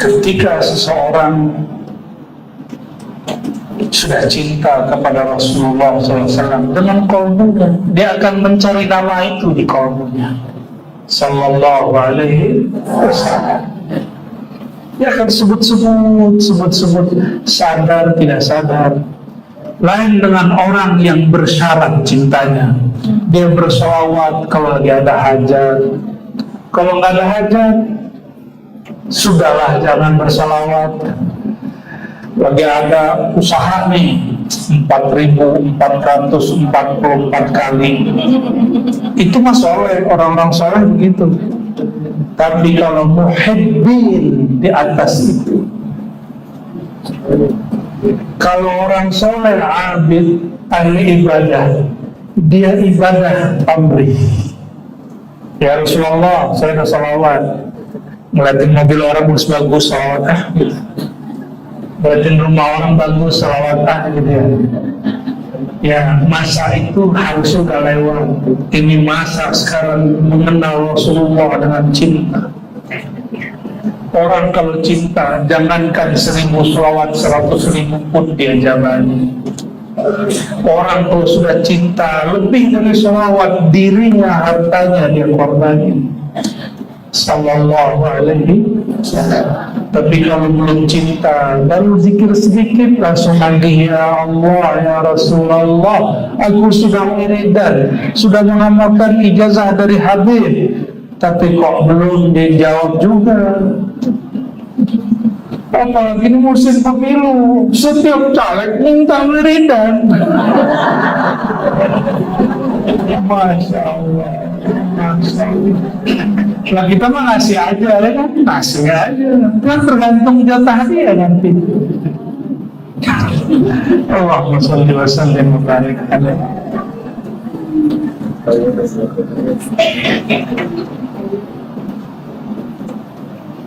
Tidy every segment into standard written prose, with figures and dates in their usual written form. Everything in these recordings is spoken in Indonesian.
ketika seseorang sudah cinta kepada Rasulullah SAW dengan kalbunya, dia akan mencari nama itu di kalbunya, Sallallahu Alaihi Wasallam. Dia akan sebut-sebut, sadar tidak sadar. Lain dengan orang yang bersyarat cintanya, dia bersolawat kalau lagi ada hajat. Kalau nggak ada hajat, sudahlah, jangan bersolawat. Lagi ada usaha nih 4.444 kali, itu mah soleh, orang-orang soleh begitu. Tapi kalau muhibbin di atas itu, kalau orang soleh, abid, ahli ibadah, dia ibadah pamrih. Ya Rasulullah, saya ada salawat. Ngeliatin mobil orang bagus-bagus, salawat gitu. Ngeliatin rumah orang bagus, salawat gitu ya. Ya, masa itu harus sudah lewat. Ini masa sekarang mengenal Rasulullah dengan cinta. Orang kalau cinta, jangankan 1.000 selawat, 100.000 pun dia jalani. Orang kalau sudah cinta, lebih dari selawat, dirinya, hartanya dia korbanin. Sallallahu Alaihi Wasallam. Tapi kalau belum cinta, baru zikir sedikit langsung nagih, ya Allah, ya Rasulullah, aku sudah wiridan, sudah mengamalkan ijazah dari Habib, tapi kok belum dijawab juga. Apalagi ini musim pemilu, setiap caleg minta wiridan. Masya Allah, Masya Allah. Lah kita mah ngasih aja, ya kan? Ngasih aja, kan tergantung jatah dia nanti. Allahumma sholli wa sallim wa barik alaihi.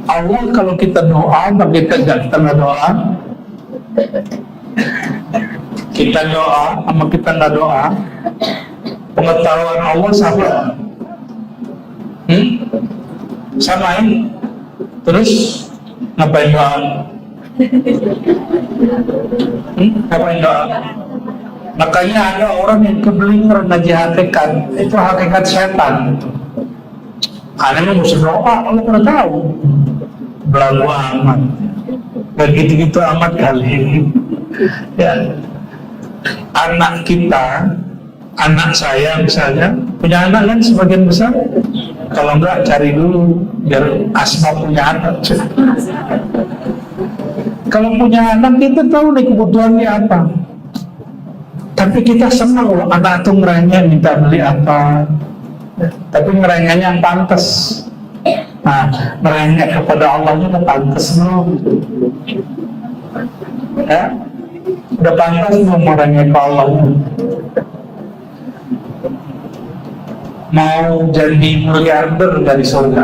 Allah kalau kita doa, bagi kita nggak doa, kita doa sama kita nggak doa, pengetahuan Allah sama, samain. Terus ngapain doa? Ngapain doa? Makanya ada orang yang keblinger ngaji hakikat, itu hakikat setan. Aneh mesti doa, Allah udah tahu. Belagu amat, gak gitu-gitu amat kali. Ya, anak kita, anak saya misalnya, punya anak kan sebagian besar. Kalau enggak cari dulu biar Asma punya anak. Kalau punya anak kita tahu nih kebutuhannya apa. Tapi kita senang loh anak tuh ngerengek minta beli apa. Tapi ngerengeknya yang pantas. Nah, ngerengek kepada Allah itu udah pantas belum? Ya, udah pantas belum ngerengek ke Allah? Mau jadi miliarder dari surga,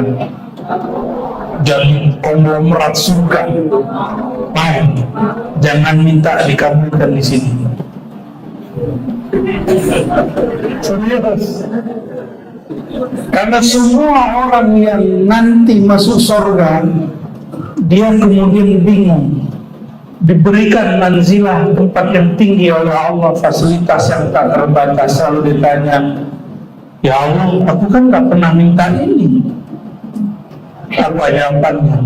jadi konglomerat surga, mau, jangan minta dikabulkan di sini. Serius. Karena semua orang yang nanti masuk surga, dia kemudian bingung, diberikan manzilah, tempat yang tinggi oleh Allah, fasilitas yang tak terbatas. Selalu ditanya, ya Allah, aku kan gak pernah minta ini. Apa jawabannya?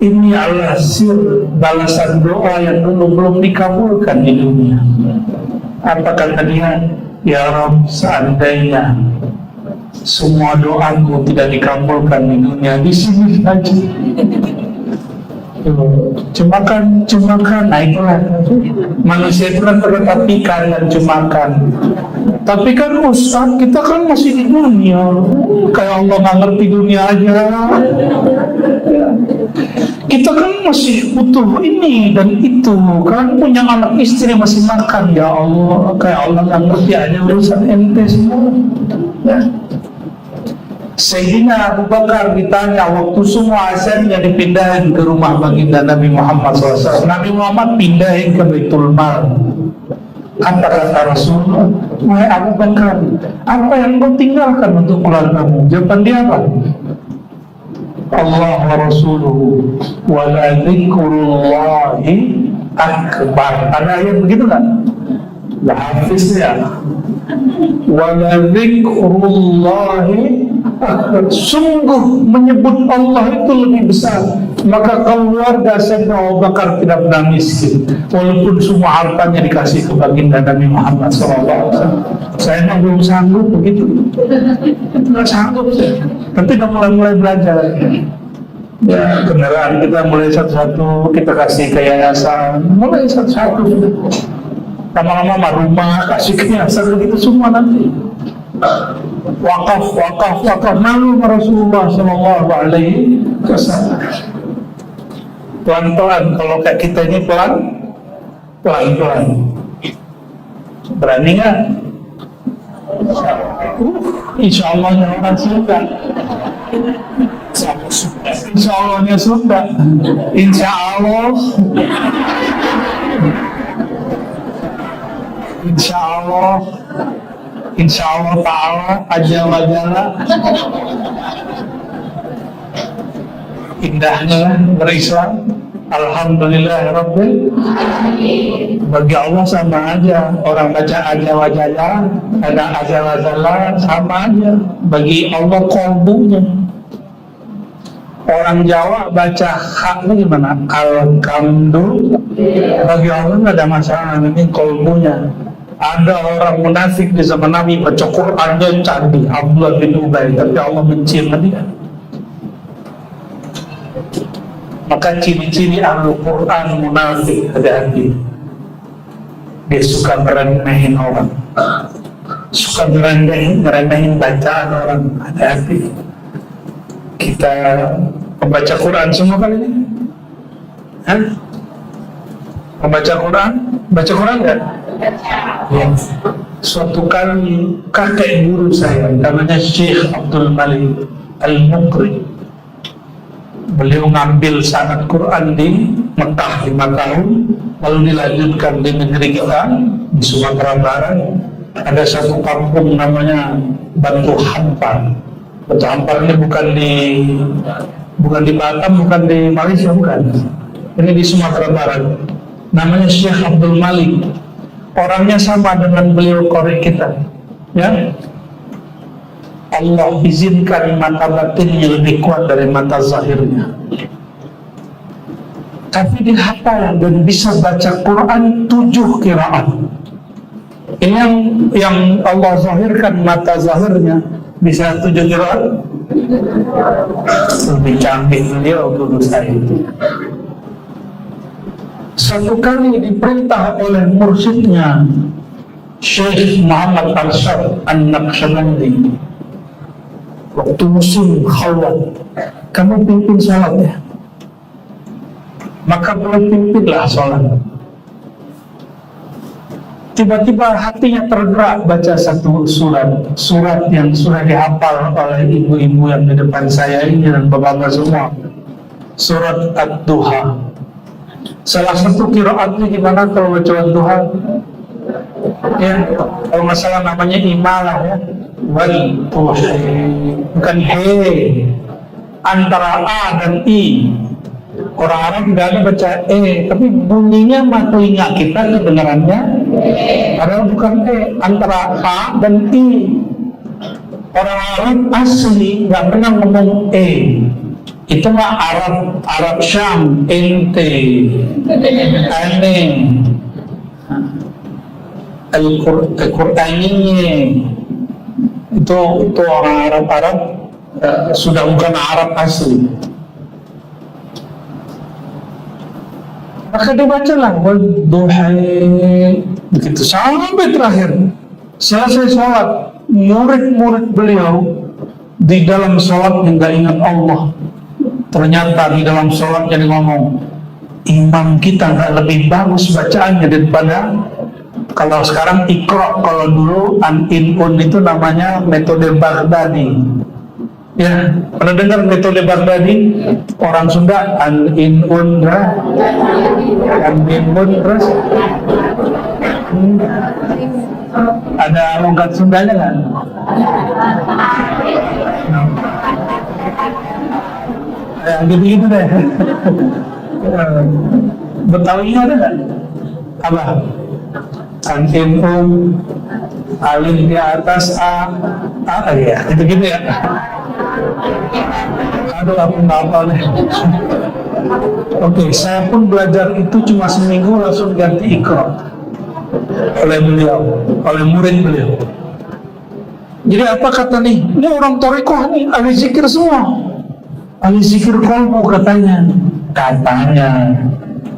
Ini adalah sir balasan doa yang dulu belum dikabulkan di dunia. Apa kata dia? Ya Rabb, seandainya semua doaku tidak dikabulkan di dunia, di sini saja. Cemakan, nah itulah manusia itu kan terkatakan dan cemakan. Tapi kan Ustaz, kita kan masih di dunia, kayak Allah nggak ngerti dunia aja. Kita kan masih butuh ini dan itu, kan punya anak istri masih makan, ya Allah, kayak Allah nggak ngerti aja urusan ente semua. Ya. Sayyidina Abu Bakar ditanya waktu semua asetnya dipindahin ke rumah baginda Nabi Muhammad SAW. Nabi Muhammad pindahin ke Baitul Mal. Apa kata Rasulullah? Wahai Abu Bakar, apa yang kau tinggalkan untuk keluargamu? Jawaban dia apa? Allah wa rasuluhu wa la dzikrullahi akbar. Ada ayat begitu nggak? Lah hafiz ya. Wa la dzikrullahi akbar. Sungguh menyebut Allah itu lebih besar. Maka keluarga Sayyidina Abu Bakar tidak pernah miskin, walaupun semua hartanya dikasih ke baginda Nabi Muhammad SAW. Saya memang belum sanggup begitu, nggak sanggup sih. Tapi udah mulai belajar. Ya, kendaraan kita mulai satu-satu kita kasih ke yayasan, mulai satu-satu. Lama-lama rumah kasih ke yayasan, begitu semua nanti. Wakaf malu Rasulullah Sallallahu Alaihi Wasallam. Pelan-pelan, kalau kayak kita ini pelan-pelan. Berani nggak? Insya Allahnya orang Sunda. Insya Allahnya Sunda. Insya Allah. Insya Allah. Insya Allah Ta'ala aja wajalla. Indahnya berislam. Alhamdulillah Rabbil. Bagi Allah sama aja. Orang baca aja wajalla, ada aja wajalla, sama aja. Bagi Allah kolbunya. Orang Jawa baca haknya gimana? Alhamdulillah. Bagi Allah nggak ada masalah, ini kolbunya. Ada orang munafik di zaman Nabi baca Quran dan candi Abdullah bin Ubay, tapi Allah mencium dia. Maka ciri-ciri ahlu Quran munafik, hati-hati. Dia suka meremehin orang, suka meremehin bacaan orang, hati-hati. Kita membaca Quran semua kali ini? Hah? Membaca Quran? Baca Quran nggak? Ya. Suatu kali kakek guru saya namanya Syekh Abdul Malik Al-Muqri, beliau ngambil sanad Quran di Mekah 5 tahun, lalu dilanjutkan di negeri kita di Sumatera Barat. Ada satu kampung namanya Batu Hampar. Batu Hampar ini bukan di Batam, bukan di Malaysia, bukan. Ini di Sumatera Barat. Namanya Syekh Abdul Malik. Orangnya sama dengan beliau korek kita, ya. Allah izinkan mata batinnya lebih kuat dari mata zahirnya, tapi dihafal dan bisa baca Quran 7 qiraat. Ini yang Allah zahirkan mata zahirnya bisa 7 qiraat. Lebih canggih beliau guru saya itu. Satu kali diperintah oleh mursyidnya Syekh Muhammad Arsyad An-Naqsyabandi, waktu musim khalwat, kamu pimpin salat ya. Maka beliau pimpinlah salat. Tiba-tiba hatinya tergerak baca satu surat yang sudah dihafal oleh ibu-ibu yang di depan saya ini dan bapak-bapak semua. Surat Ad-Duha. Salah satu qiraatnya gimana kalau baca Ad-Duha? Ya, kalau nggak salah namanya imalah ya. Wal bukan he, antara a dan i. Orang Arab tidak ada baca tapi bunyinya mah telinga kita kedengarannya padahal bukan antara a dan i. Orang Arab asli nggak pernah ngomong itu mah Arab Syam, ente, aneh, Al-Qur'annya itu orang Arab sudah bukan Arab asli. Maka dibacalah Wadduha begitu sampai terakhir. Selesai sholat, murid-murid beliau di dalam sholat yang gak ingat Allah. Ternyata di dalam sholat jadi ngomong, imam kita gak lebih bagus bacaannya daripada kalau sekarang Iqra. Kalau dulu An-In-Un itu namanya metode Baghdadi. Ya, pernah dengar metode Baghdadi? Orang Sunda An-In-Un, An-In-Un terus ada logat Sundanya kan? Ya, gitu-gitu deh. Betawinya ada nggak? Apa? Kantin alim di atas apa ya? Gitu-gitu ya. Aduh, aku nggak apa nih. Oke, saya pun belajar itu cuma seminggu langsung ganti Iqra oleh beliau, oleh murid beliau. Jadi apa kata nih? Ini orang Thariqah nih, ahli zikir semua, ahli zikir kolbu katanya.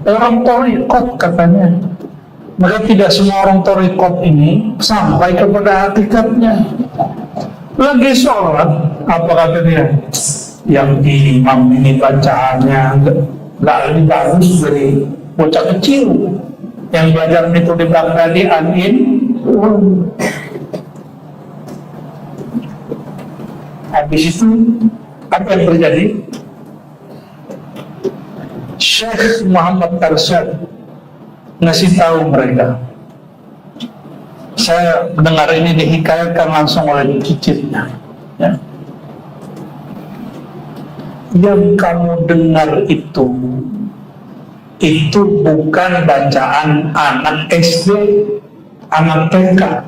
Orang Thariqah katanya. Maka tidak semua orang Thariqah ini sampai kepada hakikatnya. Lagi sholat, apa kata dia? Yang imam ini bacaannya nggak lebih bagus dari bocah kecil yang belajar metode Baghdadi anin. Habis itu apa yang terjadi? Syekh Muhammad Arsyad ngasih tahu mereka. Saya mendengar ini dihikayatkan langsung oleh cicitnya. Ya. Yang kamu dengar itu bukan bacaan anak SD, anak TK.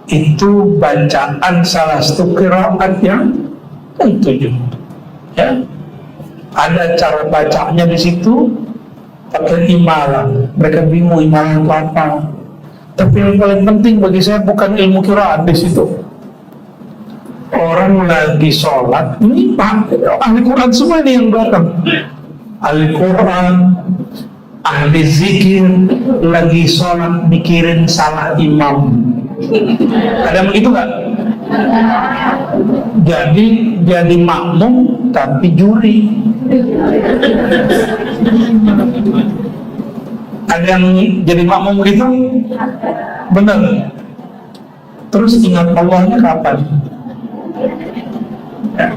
Itu bacaan salah satu qiraat yang ketujuh. Ya. Ada cara bacanya di situ pakai imalah. Mereka bingung imalah itu apa. Tapi yang paling penting bagi saya bukan ilmu qiraat di situ. Orang lagi sholat, ini ahli Quran semua ini yang belakang. Ahli Quran, ahli zikir, lagi sholat mikirin salah imam. Ada yang begitu nggak? Jadi makmum tapi juri. Ada yang jadi makmum begitu? Benar. Terus ingat Allahnya kapan? Ya.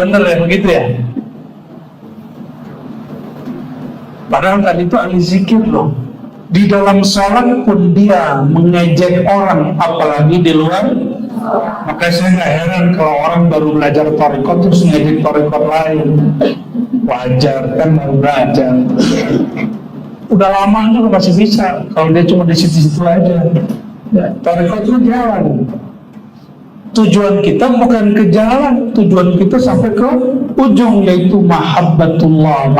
Bener ya begitu ya. Padahal tadi itu ahli zikir loh. Di dalam sholat pun dia mengejek orang, apalagi di luar. Maka saya nggak heran kalau orang baru belajar thariqat terus ngejek thariqat lain. Wajar kan baru belajar. Udah lama juga masih bisa. Kalau dia cuma di situ-situ aja. Ya, thariqat itu jalan. Tujuan kita bukan ke jalan, tujuan kita sampai ke ujung, yaitu mahabbatullah.